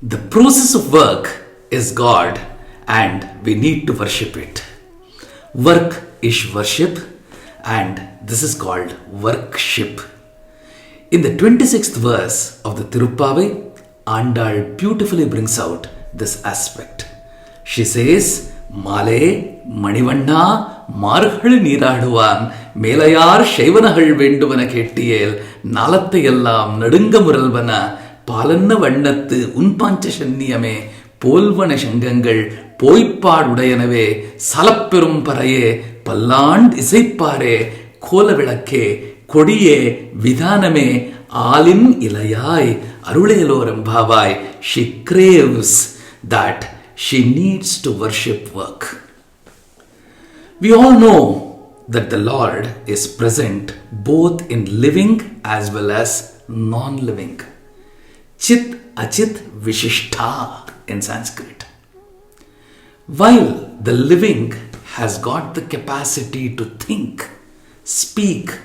The process of work is God and we need to worship it. Work is worship and this is called workship. In the 26th verse of the Thiruppavai, Andal beautifully brings out this aspect. She says, Maale, Manivanna, Marhal Niraduvan, Melayar Shavanahal Venduvana Kettiel, Nalatayallam, Nadunga Muralvana, Palanna Vandatu, Unpancha Shanniyame, Polvana Shangangal, Poipad Udayanave, Salapperum Paraye, Palland Isaipare, Kola Vedake, Kodiye, Vidhaname, Alin Ilayai, Aruleloram Bhavai. She craves that she needs to worship work. We all know that the Lord is present both in living as well as non-living. Chit Achit Vishishta in Sanskrit. While the living has got the capacity to think, speak,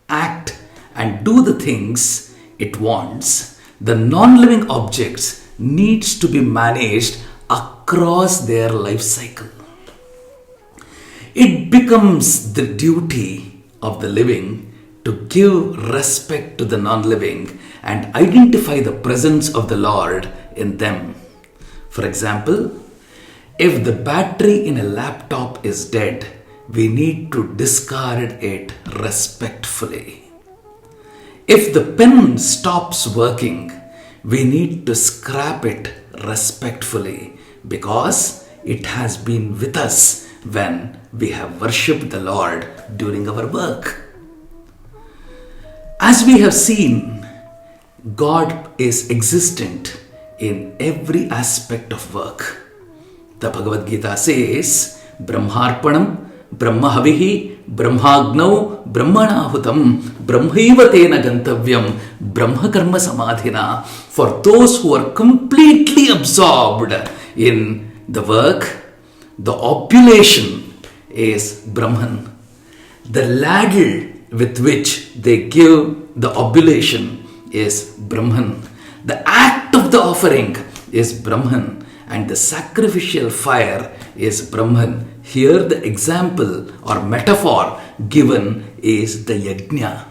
act and do the things it wants, the non-living objects needs to be managed across their life cycle. It becomes the duty of the living to give respect to the non-living and identify the presence of the Lord in them. For example, if the battery in a laptop is dead, we need to discard it respectfully. If the pen stops working, we need to scrap it respectfully because it has been with us when we have worshipped the Lord during our work. As we have seen, God is existent in every aspect of work. The Bhagavad Gita says, Brahmarpanam, Brahmahavihi, Brahmagnau, Brahmanahutam, Brahmaiva tena gantavyam, Brahma karma samadhina. For those who are completely absorbed in the work, the obulation is Brahman. The ladle with which they give the oblation is Brahman. The act of the offering is Brahman. And the sacrificial fire is Brahman. Here the example or metaphor given is the yajna.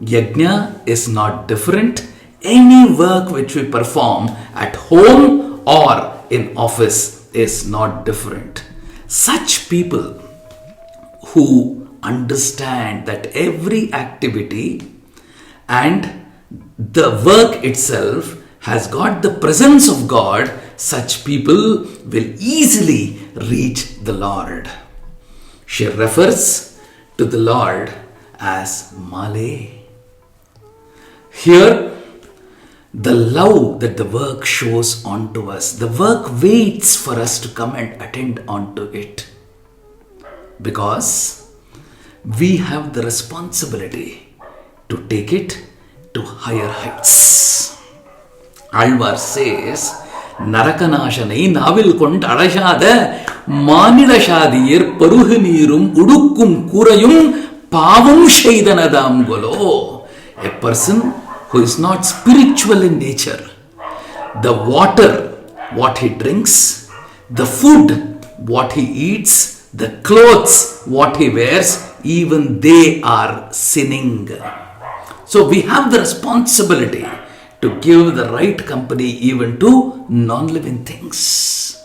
Yajna is not different. Any work which we perform at home or in office is not different. Such people who understand that every activity and the work itself has got the presence of God, such people will easily reach the Lord. She refers to the Lord as Maale. Here, the love that the work shows onto us, the work waits for us to come and attend onto it. Because we have the responsibility to take it to higher heights. Alvar says, Narakanashanai Navil Kont Adashada Manilashadir Paruhinirum Udukum Kurayum Pavam Shaidanadam Golo. A person who is not spiritual in nature, the water, what he drinks, the food, what he eats, the clothes, what he wears, even they are sinning. So we have the responsibility to give the right company even to non-living things.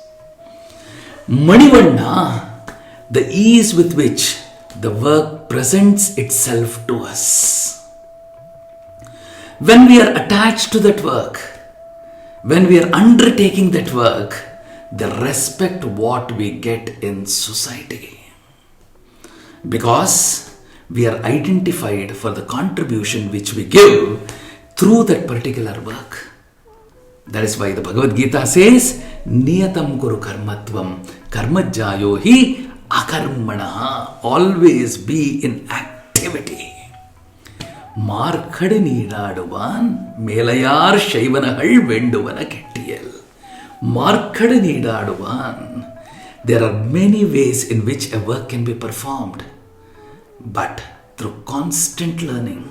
Manivanna, the ease with which the work presents itself to us. When we are attached to that work, when we are undertaking that work, the respect what we get in society. Because we are identified for the contribution which we give through that particular work. That is why the Bhagavad Gita says, Niyatam Kuru Karmatvam Karmajayo Hi Akarmanaha. Always be in activity. Markhad Needaduvan Melayar Shaivanahal Venduvana Kettiyal. Markhad Needaduvan. There are many ways in which a work can be performed. But through constant learning,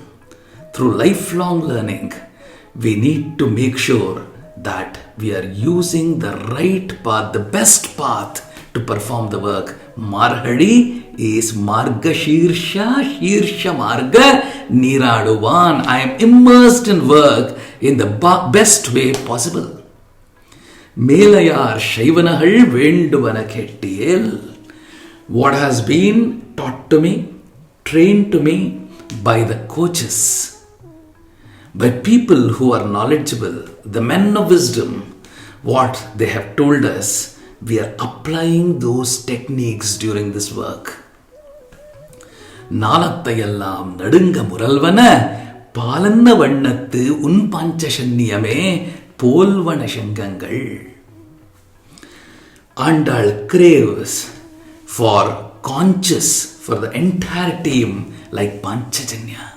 through lifelong learning, we need to make sure that we are using the right path, the best path to perform the work. Marhadi is Marga Shirsha, Shirsha Marga Niraduvan. I am immersed in work in the best way possible. Melayar Shaivanahal Venduvana Kettiel. What has been taught to me, trained to me by the coaches, by people who are knowledgeable, the men of wisdom, what they have told us, we are applying those techniques during this work. Nalattayallam nadunga muralvana palanna vannattu un panchashanniyame polvana shangangal. Andal craves for conscious, for the entire team, like Panchajanya.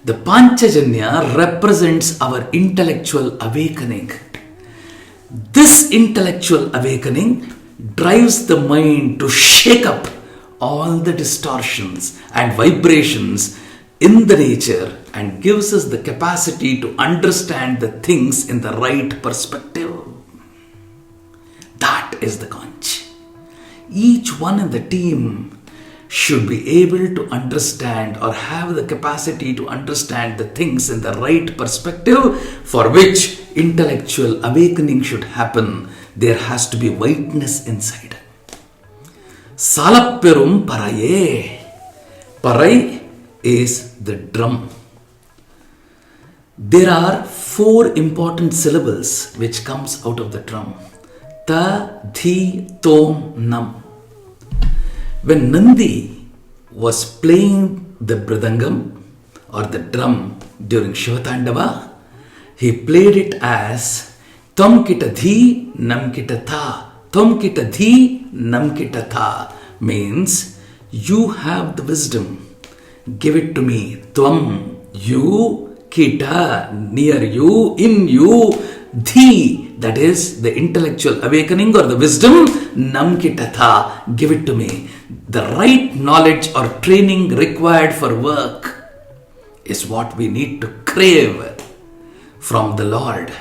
The Panchajanya represents our intellectual awakening. This intellectual awakening drives the mind to shake up all the distortions and vibrations in the nature and gives us the capacity to understand the things in the right perspective. That is the conch. Each one in the team should be able to understand or have the capacity to understand the things in the right perspective, for which intellectual awakening should happen. There has to be whiteness inside. Salapperum paraye. Parai is the drum. There are 4 important syllables which comes out of the drum. Ta, thi, tom, nam. When Nandi was playing the mridangam or the drum during Shivatandava, he played it as Tam kita dhi, nam kita tha. Tam kita dhi, nam kita tha. Means, you have the wisdom. Give it to me. Tvam, you, kita, near you, in you, dhi. That is the intellectual awakening or the wisdom. Nam kita tha. Give it to me. The right knowledge or training required for work is what we need to crave from the Lord.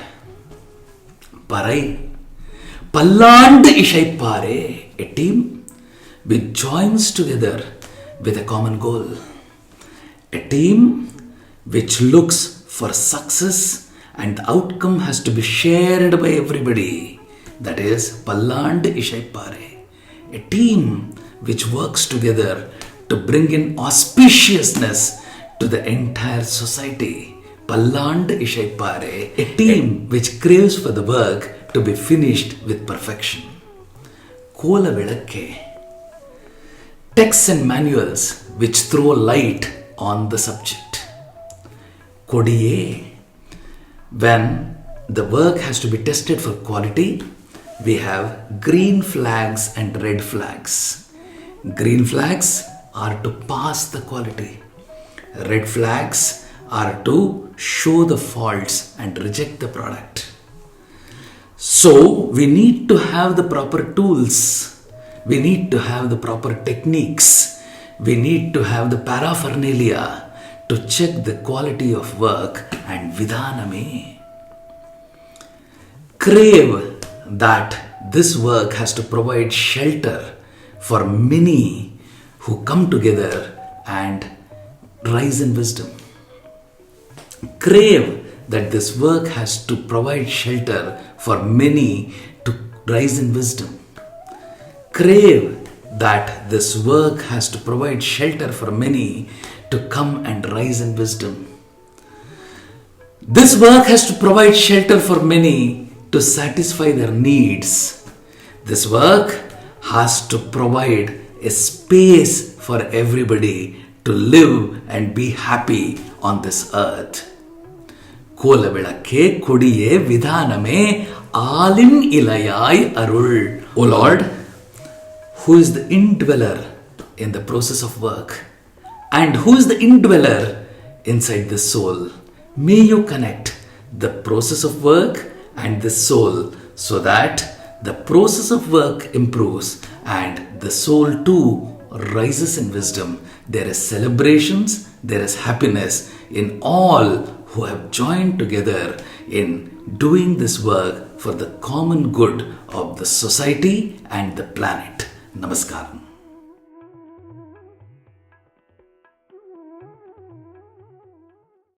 Parai. Palland Ishaipare. A team which joins together with a common goal. A team which looks for success and the outcome has to be shared by everybody. That is Palland Ishaipare. A team which works together to bring in auspiciousness to the entire society. Palland Ishaipare. A team which craves for the work to be finished with perfection. Kola Vidakke. Texts and manuals which throw light on the subject. Kodiye. When the work has to be tested for quality, we have green flags and red flags. Green flags are to pass the quality. Red flags are to show the faults and reject the product. So, we need to have the proper tools. We need to have the proper techniques. We need to have the paraphernalia to check the quality of work and vidhaname. Crave that this work has to provide shelter for many who come together and rise in wisdom. Crave that this work has to provide shelter for many to rise in wisdom. Crave that this work has to provide shelter for many to come and rise in wisdom. This work has to provide shelter for many to satisfy their needs. This work has to provide a space for everybody to live and be happy on this earth. Kola Vidakke Kodiye Vidhaname Alin Ilayai Arul. O Lord, who is the indweller in the process of work and who is the indweller inside the soul, may you connect the process of work and the soul so that the process of work improves and the soul too rises in wisdom. There is celebrations, there is happiness in all who have joined together in doing this work for the common good of the society and the planet. Namaskaram.